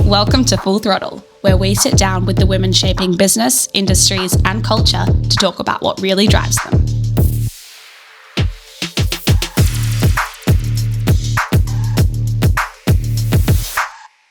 Welcome to Full Throttle, where we sit down with the women shaping business, industries, and culture to talk about what really drives them.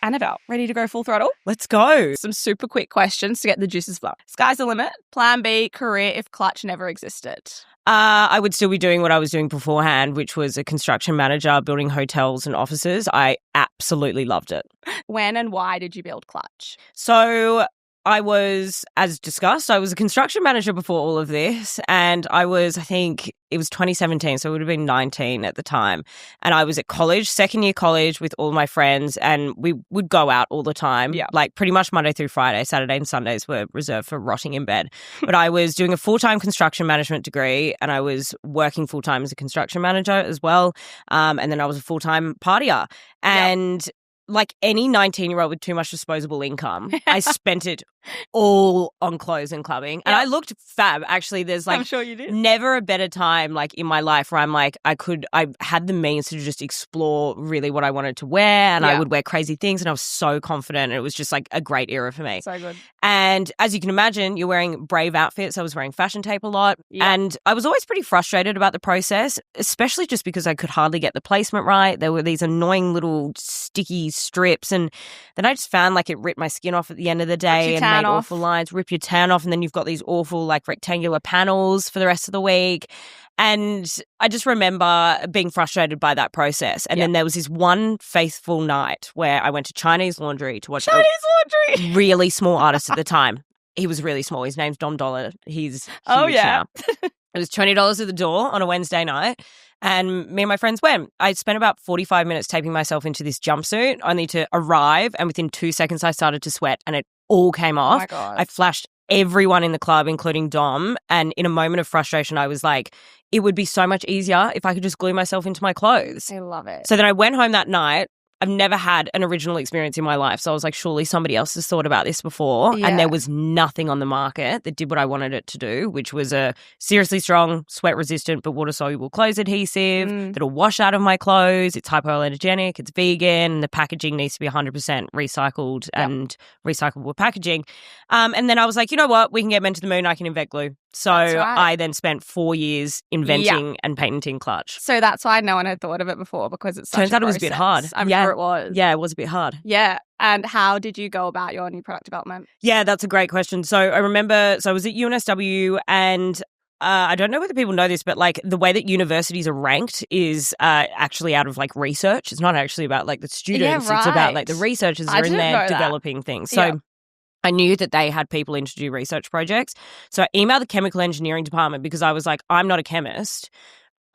Annabel, ready to go full throttle? Let's go. Some super quick questions to get the juices flowing. Sky's the limit. Plan B, career if clutch never existed. I would still be doing what I was doing beforehand, which was a construction manager building hotels and offices. I absolutely loved it. When and why did you build Clutch? So I was, as discussed, I was a construction manager before all of this. And I think it was 2017, so it would have been 19 at the time. And I was at college, second year college with all my friends, and we would go out all the time. Yeah. Like pretty much Monday through Friday. Saturday and Sundays were reserved for rotting in bed. But I was doing a full-time construction management degree, and I was working full-time as a construction manager as well. And then I was a full-time partier. And like any 19-year-old with too much disposable income, I spent it all on clothes and clubbing. And I looked fab. Actually, there's like I'm sure you did. Never a better time like in my life where I'm like, I had the means to just explore really what I wanted to wear, and I would wear crazy things, and I was so confident. It was just like a great era for me. So good. And as you can imagine, you're wearing brave outfits. I was wearing fashion tape a lot. And I was always pretty frustrated about the process, especially just because I could hardly get the placement right. There were these annoying little sticky strips, and then I just found like it ripped my skin off at the end of the day and made awful lines, rip your tan off, and then you've got these awful like rectangular panels for the rest of the week. And I just remember being frustrated by that process. And then there was this one faithful night where I went to Chinese Laundry to watch a really small artist at the time. He was really small. His name's Dom Dollar. He's huge now. It was $20 at the door on a Wednesday night. And me and my friends went. I spent about 45 minutes taping myself into this jumpsuit, only to arrive. And within 2 seconds, I started to sweat and it all came off. Oh my God. I flashed everyone in the club, including Dom. And in a moment of frustration, I was like, it would be so much easier if I could just glue myself into my clothes. I love it. So then I went home that night. I've never had an original experience in my life. So I was like, surely somebody else has thought about this before. Yeah. And there was nothing on the market that did what I wanted it to do, which was a seriously strong, sweat-resistant but water-soluble clothes adhesive that'll wash out of my clothes. It's hypoallergenic, it's vegan, and the packaging needs to be 100% recycled and recyclable packaging. And then I was like, you know what? We can get men to the moon. I can invent glue. So I then spent 4 years inventing and patenting Clutch. So that's why no one had thought of it before, because it's such Turns a out it was a bit hard. I'm sure it was. Yeah, it was a bit hard. Yeah. And how did you go about your new product development? Yeah, that's a great question. So I remember, I was at UNSW, and I don't know whether people know this, but like the way that universities are ranked is actually out of like research. It's not actually about like the students. It's about like the researchers are in there developing things. So I knew that they had people in to do research projects. So I emailed the chemical engineering department because I was like, I'm not a chemist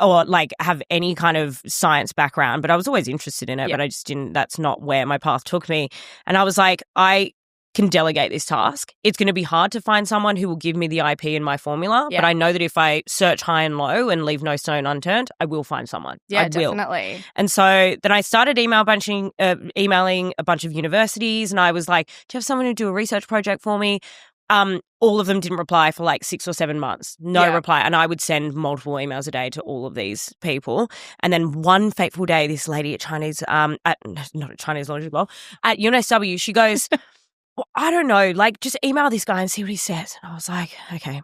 or like have any kind of science background, but I was always interested in it, but I just didn't, that's not where my path took me. And I was like, I can delegate this task. It's going to be hard to find someone who will give me the IP and my formula, but I know that if I search high and low and leave no stone unturned, I will find someone. Yeah, I will. definitely. And so then I started emailing a bunch of universities, and I was like, do you have someone who do a research project for me? All of them didn't reply for like 6 or 7 months. No reply. And I would send multiple emails a day to all of these people. And then one fateful day, this lady at Chinese, not at Chinese Laundry Law, at UNSW, she goes, well, I don't know, like just email this guy and see what he says. And I was like, okay.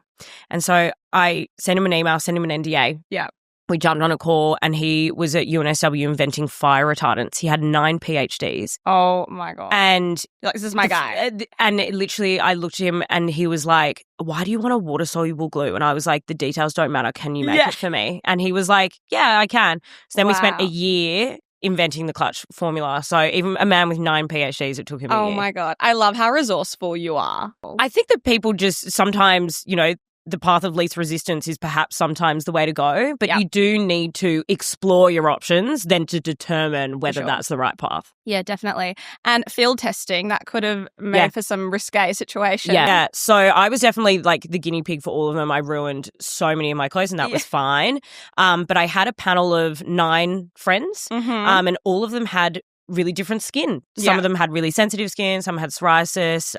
And so I sent him an email, sent him an NDA. Yeah. We jumped on a call, and he was at UNSW inventing fire retardants. He had 9 PhDs. Oh my God. And like, this is my guy. And literally I looked at him and he was like, why do you want a water-soluble glue? And I was like, the details don't matter. Can you make it for me? And he was like, yeah, I can. So then we spent a year inventing the Clutch formula. So even a man with 9 PhDs, it took him a year. Oh my God. I love how resourceful you are. I think that people just sometimes, you know, the path of least resistance is perhaps sometimes the way to go, but you do need to explore your options then to determine whether that's the right path. Yeah, definitely. And field testing, that could have made for some risque situations. Yeah. So I was definitely like the guinea pig for all of them. I ruined so many of my clothes, and that was fine. But I had a panel of 9 friends, and all of them had really different skin. Some of them had really sensitive skin, some had psoriasis,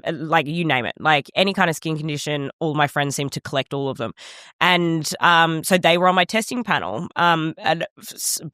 like you name it. Like any kind of skin condition, all my friends seemed to collect all of them. And so they were on my testing panel. And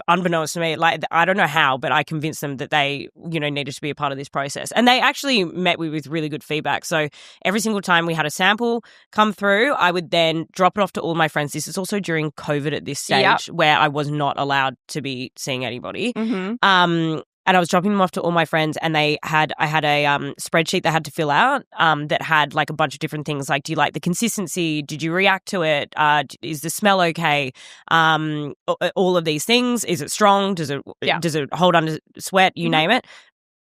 unbeknownst to me, like I don't know how, but I convinced them that they, needed to be a part of this process. And they actually met me with really good feedback. So every single time we had a sample come through, I would then drop it off to all my friends. This is also during COVID at this stage where I was not allowed to be seeing anybody. And I was dropping them off to all my friends, and I had a spreadsheet they had to fill out that had like a bunch of different things, like, do you like the consistency? Did you react to it? Is the smell okay? All of these things. Is it strong? Does it hold under sweat? You name it.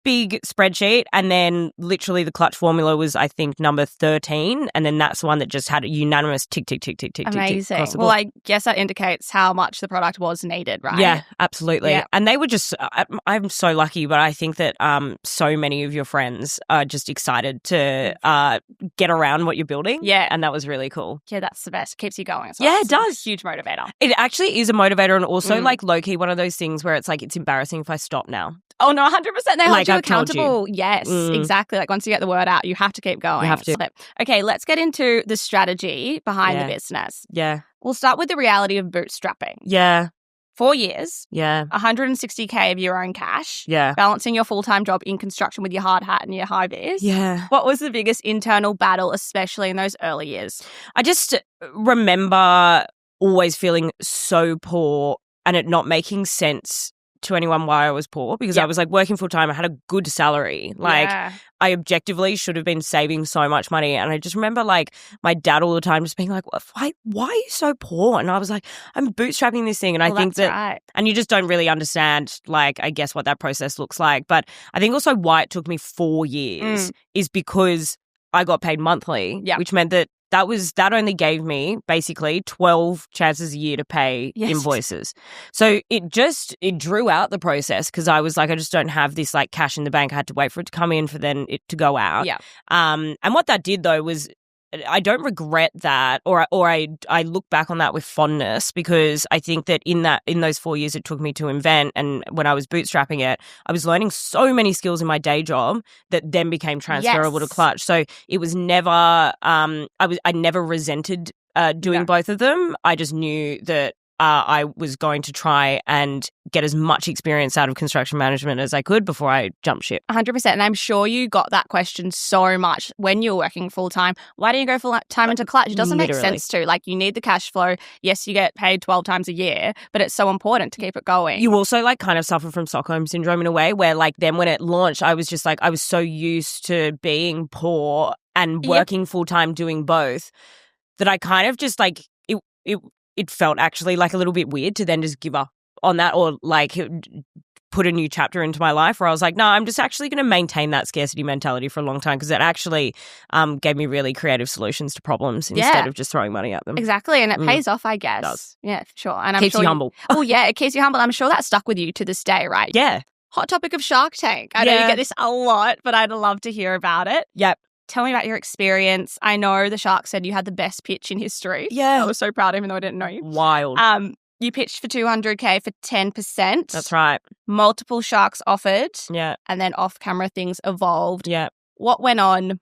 Big spreadsheet, and then literally the clutch formula was, I think, number 13, and then that's the one that just had a unanimous tick, tick, tick, tick, tick, amazing. Tick across the board. board. Well, I guess that indicates how much the product was needed, right? Yeah, absolutely. Yeah. And they were just, I'm so lucky, but I think that so many of your friends are just excited to get around what you're building. Yeah. And that was really cool. Yeah, that's the best. It keeps you going as well. Yeah, it does. It's a huge motivator. It actually is a motivator, and also like low-key one of those things where it's like, it's embarrassing if I stop now. Oh, no, 100%. They hold you I've told accountable. Yes, exactly. Like once you get the word out, you have to keep going. You have to. Okay, let's get into the strategy behind the business. Yeah. We'll start with the reality of bootstrapping. Yeah. 4 years. Yeah. 160K of your own cash. Yeah. Balancing your full-time job in construction with your hard hat and your high vis. Yeah. What was the biggest internal battle, especially in those early years? I just remember always feeling so poor and it not making sense to anyone why I was poor, because I was like working full time. I had a good salary. Like I objectively should have been saving so much money. And I just remember like my dad all the time just being like, why are you so poor? And I was like, I'm bootstrapping this thing. And I think that, and you just don't really understand like, I guess what that process looks like. But I think also why it took me 4 years is because I got paid monthly, which meant that only gave me basically 12 chances a year to pay invoices. So it drew out the process, because I was like, I just don't have this like cash in the bank. I had to wait for it to come in for then it to go out. Yeah. And what that did though was, I don't regret that, or I look back on that with fondness, because I think that in those 4 years it took me to invent, and when I was bootstrapping it, I was learning so many skills in my day job that then became transferable to Clutch. So it was never I never resented doing both of them. I just knew that I was going to try and get as much experience out of construction management as I could before I jumped ship. 100%. And I'm sure you got that question so much when you were working full-time. Why don't you go full-time into Clutch? It doesn't make sense to. Like, you need the cash flow. Yes, you get paid 12 times a year, but it's so important to keep it going. You also like kind of suffer from Stockholm syndrome in a way, where like then when it launched, I was just like, I was so used to being poor and working full-time doing both that I kind of just like, it felt actually like a little bit weird to then just give up on that, or like put a new chapter into my life where I was like, no, I'm just actually going to maintain that scarcity mentality for a long time, because it actually gave me really creative solutions to problems instead of just throwing money at them. Exactly. And it pays off, I guess. It does. Yeah, for sure. And I'm keeps sure you humble. Oh, yeah, it keeps you humble. I'm sure that stuck with you to this day, right? Yeah. Hot topic of Shark Tank. I know you get this a lot, but I'd love to hear about it. Yep. Tell me about your experience. I know the shark said you had the best pitch in history. Yeah. I was so proud, even though I didn't know you. Wild. You pitched for 200K for 10%. That's right. Multiple sharks offered. Yeah. And then off-camera things evolved. Yeah. What went on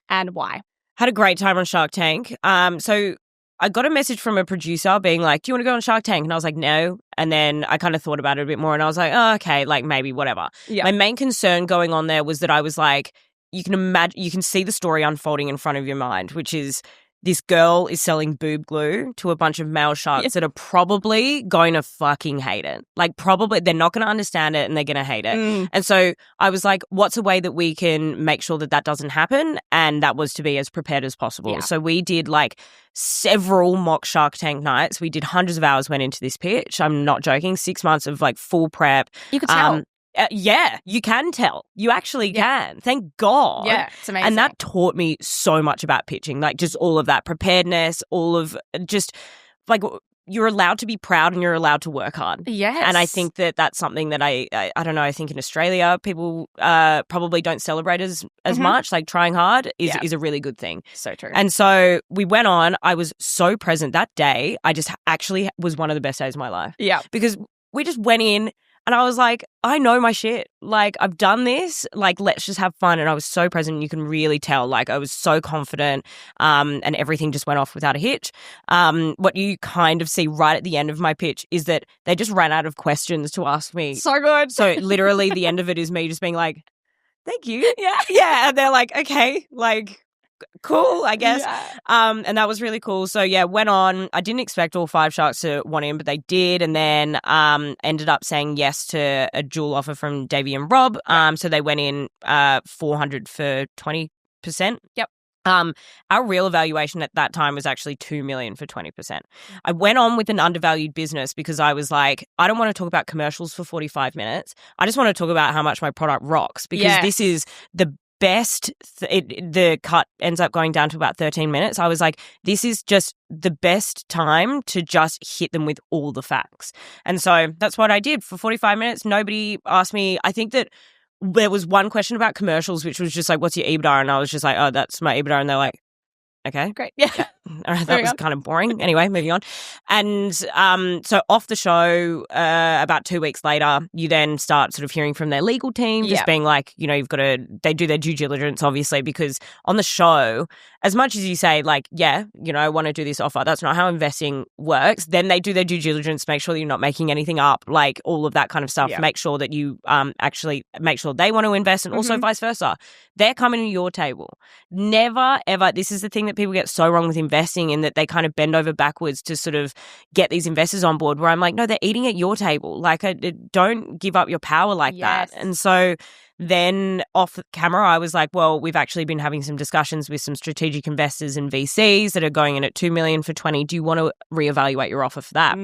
and why? Had a great time on Shark Tank. So I got a message from a producer being like, do you want to go on Shark Tank? And I was like, no. And then I kind of thought about it a bit more, and I was like, oh, okay, like maybe whatever. Yeah. My main concern going on there was that I was like, you can see the story unfolding in front of your mind, which is this girl is selling boob glue to a bunch of male sharks that are probably going to fucking hate it. Like, probably they're not going to understand it and they're going to hate it. And so I was like, what's a way that we can make sure that that doesn't happen? And that was to be as prepared as possible. Yeah. So we did like several mock Shark Tank nights. We did hundreds of hours went into this pitch. I'm not joking. 6 months of like full prep. You could tell. Yeah, you can tell. You actually can. Thank God. Yeah, it's amazing. And that taught me so much about pitching, like just all of that preparedness, all of just like you're allowed to be proud and you're allowed to work hard. Yes. And I think that that's something that I don't know, I think in Australia people probably don't celebrate as much. Like trying hard is a really good thing. So true. And so we went on. I was so present that day. I just actually was one of the best days of my life. Yeah. Because we just went in. And I was like, I know my shit. Like, I've done this. Like, let's just have fun. And I was so present. You can really tell. Like, I was so confident, and everything just went off without a hitch. What you kind of see right at the end of my pitch is that they just ran out of questions to ask me. So good. So literally the end of it is me just being like, thank you. Yeah. Yeah. And they're like, okay, like, cool, I guess. Yeah. And that was really cool. So yeah, went on. I didn't expect all 5 sharks to want in, but they did. And then ended up saying yes to a dual offer from Davey and Rob. So they went in 400 for 20%. Yep. Our real evaluation at that time was actually 2 million for 20%. I went on with an undervalued business because I was like, I don't want to talk about commercials for 45 minutes. I just want to talk about how much my product rocks, because this is the best. The cut ends up going down to about 13 minutes. I was like, this is just the best time to just hit them with all the facts. And so that's what I did for 45 minutes. Nobody asked me. I think that there was one question about commercials, which was just like, what's your EBITDA? And I was just like, oh, that's my EBITDA. And they're like, okay, great. Yeah. All right, that was kind of boring. Anyway, moving on. And so off the show, about 2 weeks later, you then start sort of hearing from their legal team, just being like, you know, you've got to, they do their due diligence, obviously, because on the show, as much as you say, like, yeah, you know, I want to do this offer, that's not how investing works. Then they do their due diligence, make sure that you're not making anything up, like all of that kind of stuff. Yeah. Make sure that you actually make sure they want to invest, and also vice versa. They're coming to your table. Never, ever, this is the thing that people get so wrong with investing, in that they kind of bend over backwards to sort of get these investors on board, where I'm like, no, they're eating at your table. Like, don't give up your power like that. And so then off camera, I was like, well, we've actually been having some discussions with some strategic investors and VCs that are going in at 2 million for 20. Do you want to reevaluate your offer for that?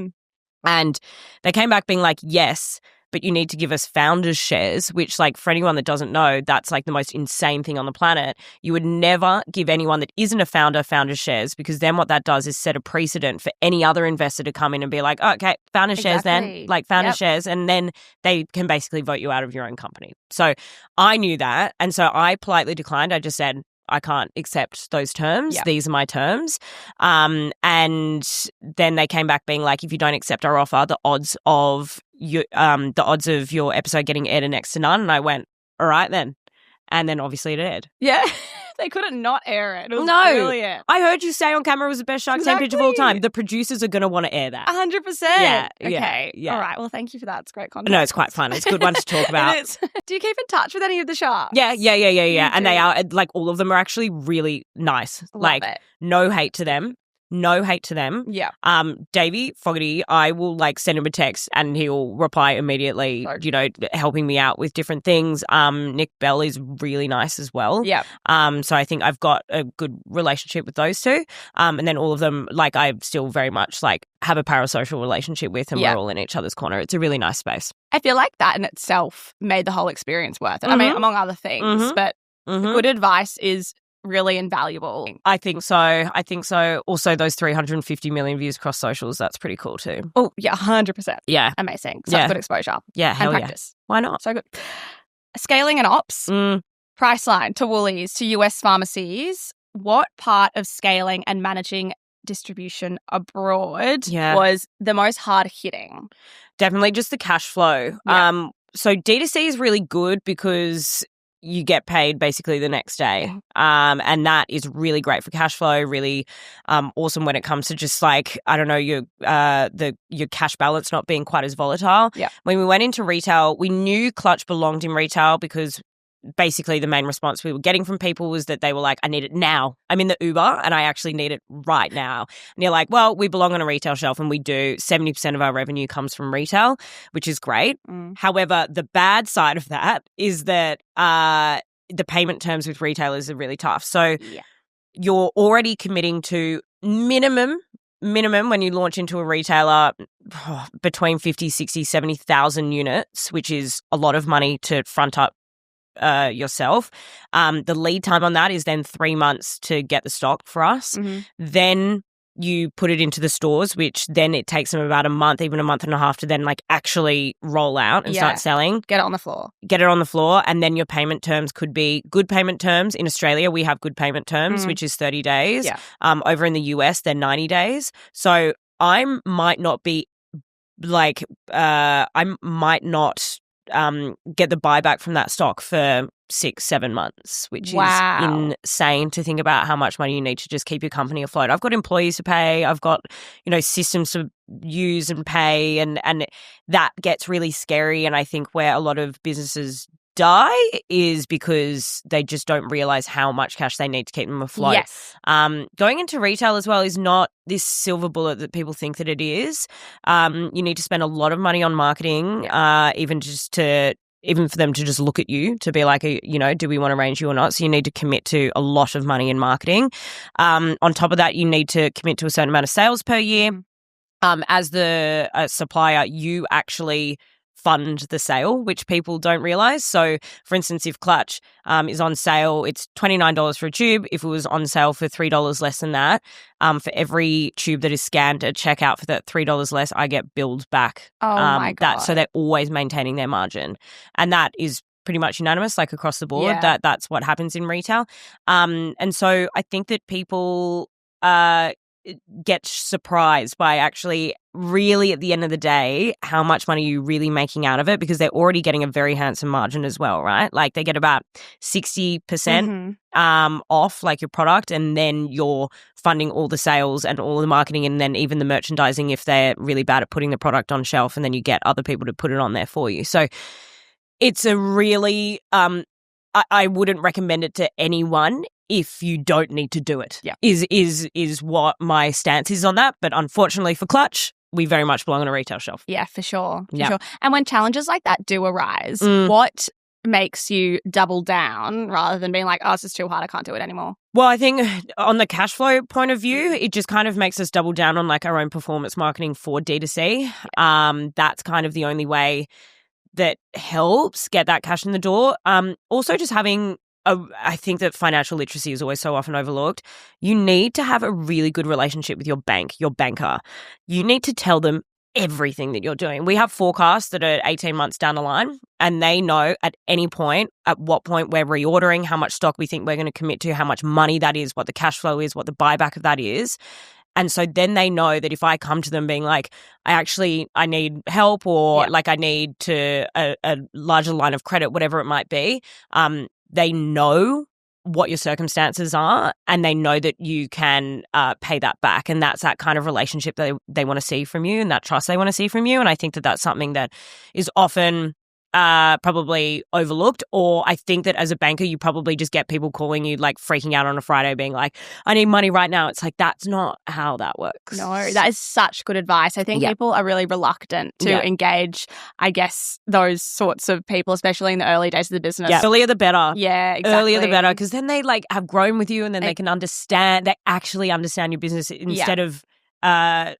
And they came back being like, yes, but you need to give us founders shares, which, like, for anyone that doesn't know, that's like the most insane thing on the planet. You would never give anyone that isn't a founder founders shares, because then what that does is set a precedent for any other investor to come in and be like, oh, okay, founders shares then, like founders shares, and then they can basically vote you out of your own company. So I knew that, and so I politely declined. I just said, I can't accept those terms. These are my terms. And then they came back being like, if you don't accept our offer, the odds of your episode getting aired are next to none. And I went, all right then. And then obviously it aired. Yeah. They couldn't not air it. It was brilliant. I heard you say on camera it was the best Shark Tank pitch of all time. The producers are going to want to air that. 100%. Yeah. Okay. Yeah. All right. Well, thank you for that. It's great content. No, it's quite fun. It's a good one to talk about. It is. Do you keep in touch with any of the sharks? Yeah. And they are, like, all of them are actually really nice. Love it. No hate to them. No hate to them. Yeah. Davey Fogarty, I will, like, send him a text and he'll reply immediately, you know, helping me out with different things. Nick Bell is really nice as well. Yeah. So I think I've got a good relationship with those two. And then all of them, like, I still very much, like, have a parasocial relationship with, and we're all in each other's corner. It's a really nice space. I feel like that in itself made the whole experience worth it. I mean, among other things, but good advice is really invaluable. I think so. Also, those 350 million views across socials, that's pretty cool too. Oh, yeah, 100%. Yeah. Amazing. Such good exposure. Yeah, hell and practice. Yeah. Why not? So good. Scaling and ops, Priceline to Woolies to US pharmacies. What part of scaling and managing distribution abroad was the most hard-hitting? Definitely just the cash flow. Yeah. So D2C is really good because you get paid basically the next day. And that is really great for cash flow, really awesome when it comes to just, like, I don't know, your cash balance not being quite as volatile. Yeah. When we went into retail, we knew Clutch belonged in retail because basically the main response we were getting from people was that they were like, I need it now. I'm in the Uber and I actually need it right now. And you're like, well, we belong on a retail shelf, and we do. 70% of our revenue comes from retail, which is great. However, the bad side of that is that the payment terms with retailers are really tough. So you're already committing to minimum when you launch into a retailer, between 50, 60, 70,000 units, which is a lot of money to front up yourself. The lead time on that is then 3 months to get the stock for us. Then you put it into the stores, which then it takes them about a month, even a month and a half, to then, like, actually roll out and start selling. Get it on the floor. And then your payment terms could be good payment terms. In Australia, we have good payment terms, which is 30 days. Over in the US, they're 90 days. So I might not be I might not get the buyback from that stock for 6-7 months, which is insane to think about how much money you need to just keep your company afloat. I've got employees to pay. I've got, systems to use and pay, and that gets really scary. And I think where a lot of businesses die is because they just don't realize how much cash they need to keep them afloat. Yes. Going into retail as well is not this silver bullet that people think that it is. You need to spend a lot of money on marketing, even for them to just look at you to be like, do we want to range you or not? So you need to commit to a lot of money in marketing. On top of that, you need to commit to a certain amount of sales per year. As the supplier, you actually fund the sale, which people don't realize. So, for instance, if Clutch is on sale, it's $29 for a tube. If it was on sale for $3 less than that, for every tube that is scanned at checkout for that $3 less, I get billed back. Oh my God. So they're always maintaining their margin. And that is pretty much unanimous, like across the board. Yeah. That's what happens in retail. And so I think that people get surprised by actually really at the end of the day how much money you're really making out of it, because they're already getting a very handsome margin as well, right? Like they get about 60% off like your product, and then you're funding all the sales and all the marketing, and then even the merchandising if they're really bad at putting the product on shelf, and then you get other people to put it on there for you. So it's a really I wouldn't recommend it to anyone if you don't need to do it. Yeah. Is what my stance is on that. But unfortunately for Clutch, we very much belong on a retail shelf. Yeah, for sure. Yeah. Sure. And when challenges like that do arise, what makes you double down rather than being like, oh, this is too hard, I can't do it anymore? Well, I think on the cash flow point of view, it just kind of makes us double down on like our own performance marketing for D2C. That's kind of the only way that helps get that cash in the door. Also just having I think that financial literacy is always so often overlooked. You need to have a really good relationship with your bank, your banker. You need to tell them everything that you're doing. We have forecasts that are 18 months down the line, and they know at any point, at what point we're reordering, how much stock we think we're going to commit to, how much money that is, what the cash flow is, what the buyback of that is. And so then they know that if I come to them being like, I need help, or like I need to a larger line of credit, whatever it might be, they know what your circumstances are, and they know that you can pay that back. And that's that kind of relationship that they want to see from you, and that trust they want to see from you. And I think that that's something that is often probably overlooked. Or I think that as a banker, you probably just get people calling you like freaking out on a Friday being like, I need money right now. It's like, that's not how that works. No, that is such good advice. I think people are really reluctant to engage, I guess, those sorts of people, especially in the early days of the business. Yeah. Earlier the better. Yeah, exactly. Earlier the better, because then they like have grown with you, and then they can understand, they actually understand your business instead of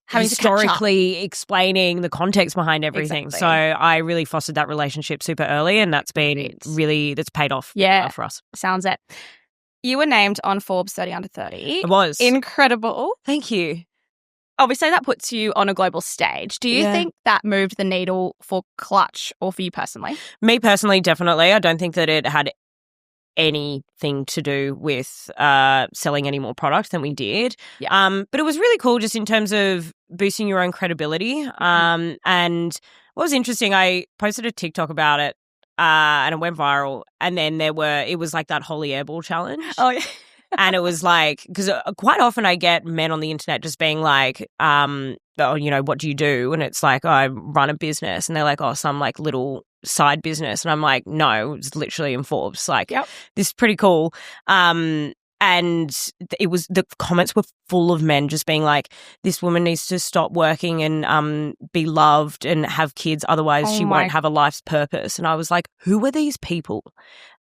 historically explaining the context behind everything. Exactly. So I really fostered that relationship super early, and that's been that's paid off for us. Sounds it. You were named on Forbes 30 Under 30. It was. Incredible. Thank you. Obviously, that puts you on a global stage. Do you think that moved the needle for Clutch or for you personally? Me personally, definitely. I don't think that it had anything to do with selling any more product than we did. Yeah. But it was really cool just in terms of boosting your own credibility. And what was interesting, I posted a TikTok about it and it went viral. And then it was like that Holy Airball challenge. Oh, yeah. And it was like, because quite often I get men on the internet just being like, what do you do? And it's like, oh, I run a business. And they're like, oh, some like little side business. And I'm like, no, it's literally in Forbes. Like, this is pretty cool. And the comments were full of men just being like, this woman needs to stop working and be loved and have kids. Otherwise, she won't have a life's purpose. And I was like, who are these people?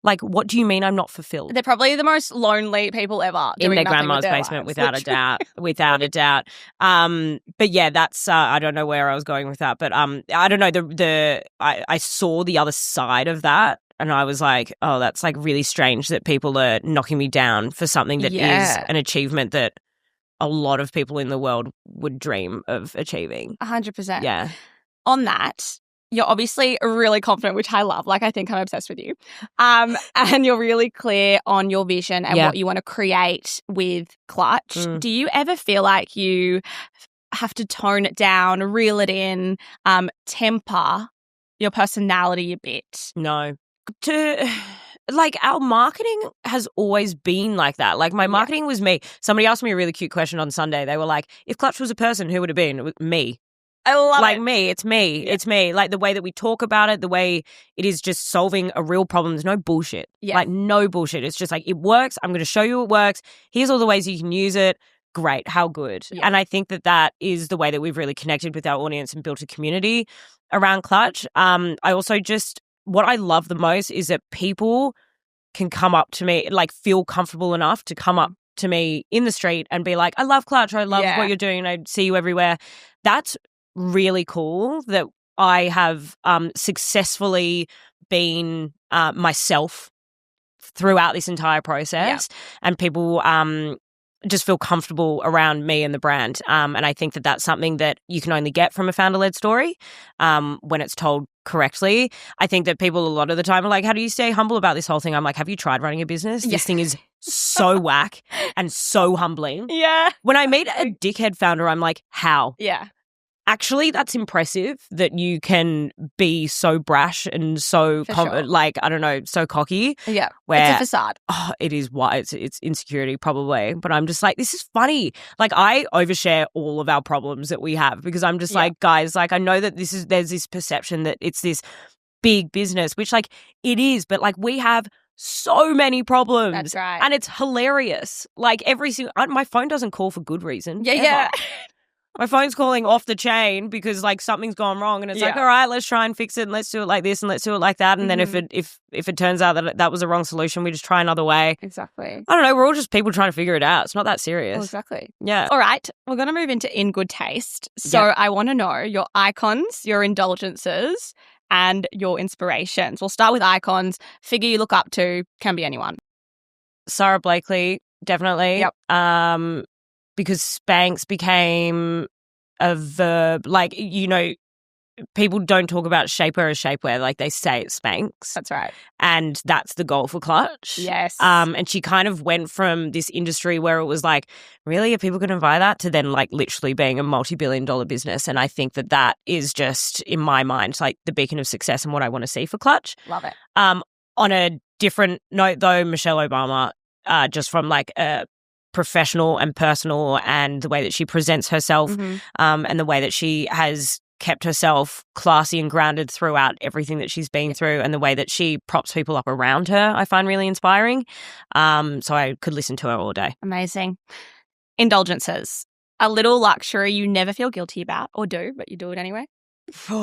Like, what do you mean I'm not fulfilled? They're probably the most lonely people ever. In their grandma's basement, without a doubt. Without a doubt. But yeah, that's, I don't know where I was going with that. But I don't know, I saw the other side of that. And I was like, oh, that's like really strange that people are knocking me down for something that is an achievement that a lot of people in the world would dream of achieving. 100%. Yeah. On that, you're obviously really confident, which I love. Like, I think I'm obsessed with you. And you're really clear on your vision and what you want to create with Clutch. Do you ever feel like you have to tone it down, reel it in, temper your personality a bit. No. Like, our marketing has always been like that. Like, my marketing was me. Somebody asked me a really cute question on Sunday. They were like, if Clutch was a person, who would it be? And it was me. I love like it. Me. It's me. Yeah. It's me. Like, the way that we talk about it, the way it is just solving a real problem. There's no bullshit. Yeah. Like, no bullshit. It's just like, it works. I'm going to show you it works. Here's all the ways you can use it. Great. How good. Yeah. And I think that that is the way that we've really connected with our audience and built a community around Clutch. I also just, what I love the most is that people can come up to me, like, feel comfortable enough to come up to me in the street and be like, I love Clutch. I love what you're doing. I see you everywhere. That's really cool that I have successfully been myself throughout this entire process, and people just feel comfortable around me and the brand. And I think that that's something that you can only get from a founder-led story when it's told correctly. I think that people a lot of the time are like, how do you stay humble about this whole thing? I'm like, have you tried running a business? This thing is so whack and so humbling. Yeah. When I meet a dickhead founder, I'm like, how? Yeah. Actually, that's impressive that you can be so brash and so, like, I don't know, so cocky. Yeah, where, it's a facade. Oh, it is why it's insecurity probably. But I'm just like, this is funny. Like, I overshare all of our problems that we have because I'm just like, guys, like, I know that there's this perception that it's this big business, which, like, it is. But, like, we have so many problems. That's right. And it's hilarious. Like, every single, my phone doesn't call for good reason. Yeah, ever. yeah. My phone's calling off the chain because, like, something's gone wrong, and it's like, all right, let's try and fix it, and let's do it like this, and let's do it like that, and then if it turns out that that was the wrong solution, we just try another way. Exactly. I don't know. We're all just people trying to figure it out. It's not that serious. Well, exactly. Yeah. All right, we're going to move into in good taste. So I want to know your icons, your indulgences, and your inspirations. We'll start with icons. Figure you look up to, can be anyone. Sarah Blakely, definitely. Yep. Because Spanx became a verb. Like, you know, people don't talk about shapewear as shapewear. Like, they say it's Spanx. That's right. And that's the goal for Clutch. Yes. And she kind of went from this industry where it was like, really, are people going to buy that? To then, like, literally being a multi-billion-dollar business. And I think that that is just, in my mind, like, the beacon of success and what I want to see for Clutch. Love it. On a different note, though, Michelle Obama, just from, like, a professional and personal, and the way that she presents herself, and the way that she has kept herself classy and grounded throughout everything that she's been through, and the way that she props people up around her, I find really inspiring. So I could listen to her all day. Amazing. Indulgences. A little luxury you never feel guilty about, or do, but you do it anyway. I've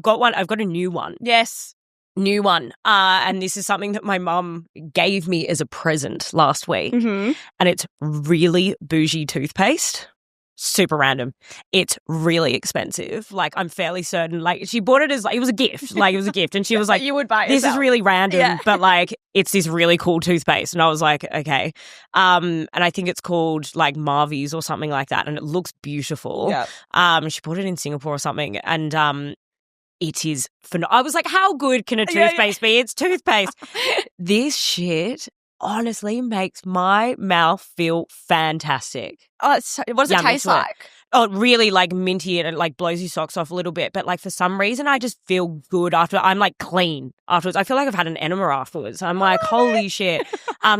got one. I've got a new one. Yes. New one. And this is something that my mum gave me as a present last week. And it's really bougie toothpaste. Super random. It's really expensive. Like, I'm fairly certain, like, she bought it as, like, it was a gift. Like, it was a gift. And she was like, you would buy it this yourself. Is really random, but, like, it's this really cool toothpaste. And I was like, okay. And I think it's called, like, Marvies or something like that. And it looks beautiful. She bought it in Singapore or something. And it is I was like, how good can a toothpaste be? It's toothpaste. This shit honestly makes my mouth feel fantastic. Oh, what does it taste like? Oh, really, like, minty, and it, like, blows your socks off a little bit. But, like, for some reason, I just feel good after. I'm, like, clean afterwards. I feel like I've had an enema afterwards. I'm like, holy shit.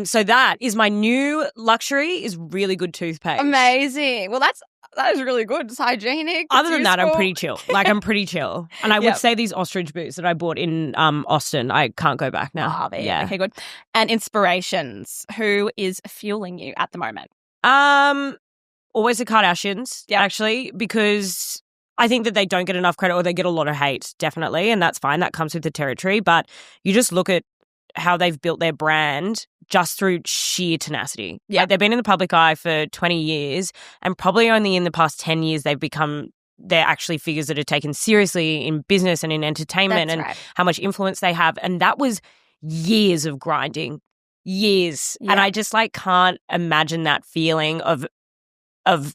So that is my new luxury, is really good toothpaste. Amazing. Well, that is really good. It's hygienic. Other than that, I'm pretty chill. Like, I'm pretty chill. And I would say these ostrich boots that I bought in Austin, I can't go back now. Oh, yeah. Okay, good. And inspirations. Who is fueling you at the moment? Always the Kardashians, actually, because I think that they don't get enough credit, or they get a lot of hate, definitely, and that's fine. That comes with the territory. But you just look at how they've built their brand just through sheer tenacity. Yeah. Like, they've been in the public eye for 20 years, and probably only in the past 10 years they're actually figures that are taken seriously in business and in entertainment. That's right. How much influence they have. And that was years of grinding. Years. Yeah. And I just, like, can't imagine that feeling of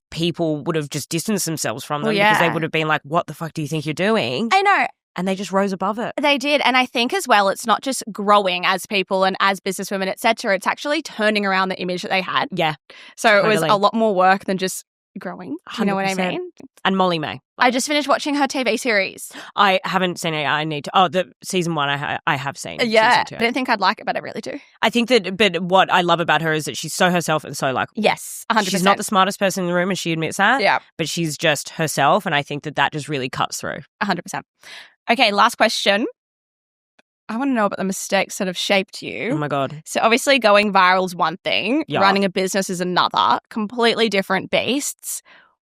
people would have just distanced themselves from them because they would have been like, what the fuck do you think you're doing? I know. and they just rose above it. They did. And I think as well, it's not just growing as people and as businesswomen, etc. It's actually turning around the image that they had. Yeah. So totally. It was a lot more work than just growing. Do you know what I mean? And Molly May. I just finished watching her TV series. I haven't seen it. I need to. Oh, the season 1 I have seen. Yeah. I didn't think I'd like it, but I really do. I think that, but what I love about her is that she's so herself and so likable. Yes, 100%. She's not the smartest person in the room, and she admits that. Yeah. But she's just herself, and I think that just really cuts through. 100%. Okay, last question. I want to know about the mistakes that have shaped you. Oh, my God. So obviously going viral is one thing. Yeah. Running a business is another. Completely different beasts.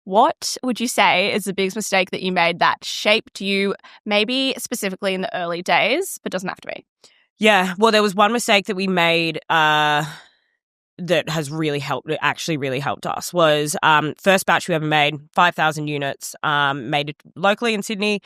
What would you say is the biggest mistake that you made that shaped you, maybe specifically in the early days, but doesn't have to be? Yeah. Well, there was one mistake that we made that has really helped, actually really helped us, was first batch we ever made, 5,000 units, made it locally in Sydney.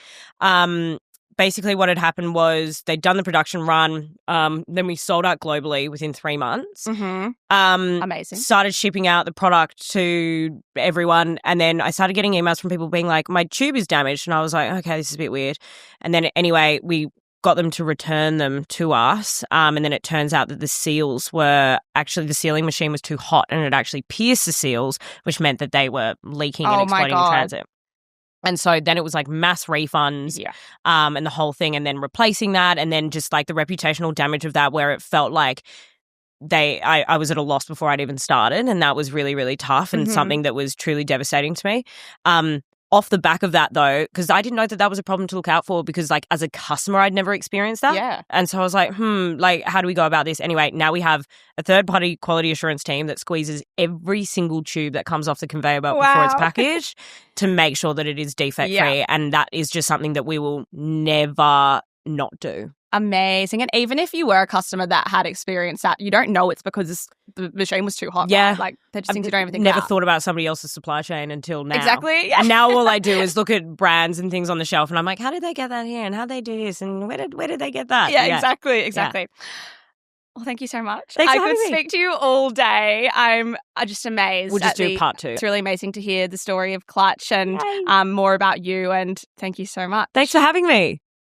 Basically what had happened was they'd done the production run. Then we sold out globally within 3 months. Mm-hmm. Amazing. Started shipping out the product to everyone. And then I started getting emails from people being like, my tube is damaged. And I was like, okay, this is a bit weird. And then anyway, we got them to return them to us. And then it turns out that the seals were actually, the sealing machine was too hot and it actually pierced the seals, which meant that they were leaking and exploding in transit. And so then it was like mass refunds and the whole thing, and then replacing that, and then just like the reputational damage of that, where it felt like I was at a loss before I'd even started, and that was really, really tough and something that was truly devastating to me. Off the back of that, though, because I didn't know that was a problem to look out for, because like as a customer, I'd never experienced that. Yeah. And so I was like, like how do we go about this? Anyway, now we have a third-party quality assurance team that squeezes every single tube that comes off the conveyor belt before it's packaged to make sure that it is defect-free. Yeah. And that is just something that we will never not do. Amazing. And even if you were a customer that had experienced that, you don't know it's because the machine was too hot. Yeah. Right? Like, they're just things you don't even think never about. Thought about somebody else's supply chain until now. Exactly. Yeah. And now all I do is look at brands and things on the shelf, and I'm like, how did they get that here? And how did they do this? And where did they get that? Yeah, exactly. Exactly. Yeah. Well, thank you so much. Thanks for having me. I could speak to you all day. I'm just amazed. We'll just do part 2. It's really amazing to hear the story of Clutch and more about you. And thank you so much. Thanks for having me.